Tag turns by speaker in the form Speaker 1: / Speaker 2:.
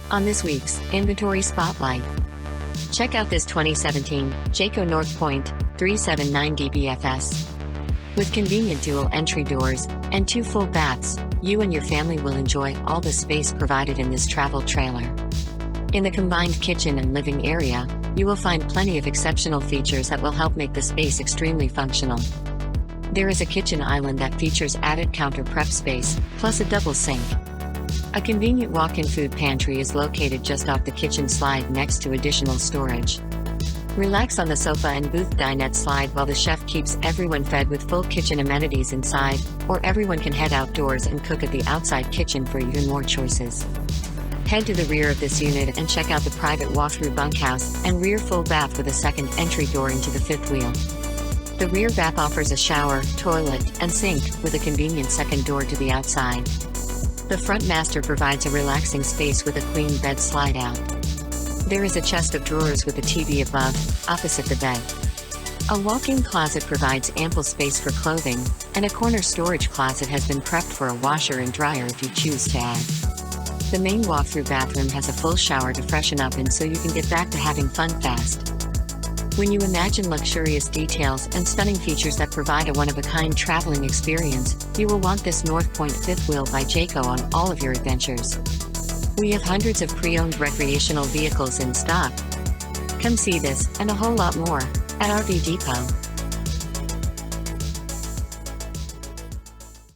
Speaker 1: On this week's Inventory Spotlight, check out this 2017 Jayco North Point 379 DBFS. With convenient dual entry doors and 2 full baths, you and your family will enjoy all the space provided in this travel trailer. In the combined kitchen and living area, you will find plenty of exceptional features that will help make the space extremely functional. There is a kitchen island that features added counter prep space, plus a double sink. A convenient walk-in food pantry is located just off the kitchen slide next to additional storage. Relax on the sofa and booth dinette slide while the chef keeps everyone fed with full kitchen amenities inside, or everyone can head outdoors and cook at the outside kitchen for even more choices. Head to the rear of this unit and check out the private walk-through bunkhouse and rear full bath with a second entry door into the fifth wheel. The rear bath offers a shower, toilet, and sink, with a convenient second door to the outside. The front master provides a relaxing space with a queen bed slide out. There is a chest of drawers with a TV above, opposite the bed. A walk-in closet provides ample space for clothing, and a corner storage closet has been prepped for a washer and dryer if you choose to add. The main walk-through bathroom has a full shower to freshen up in so you can get back to having fun fast. When you imagine luxurious details and stunning features that provide a one-of-a-kind traveling experience, you will want this North Point fifth wheel by Jayco on all of your adventures. We have hundreds of pre-owned recreational vehicles in stock. Come see this, and a whole lot more, at RV Depot.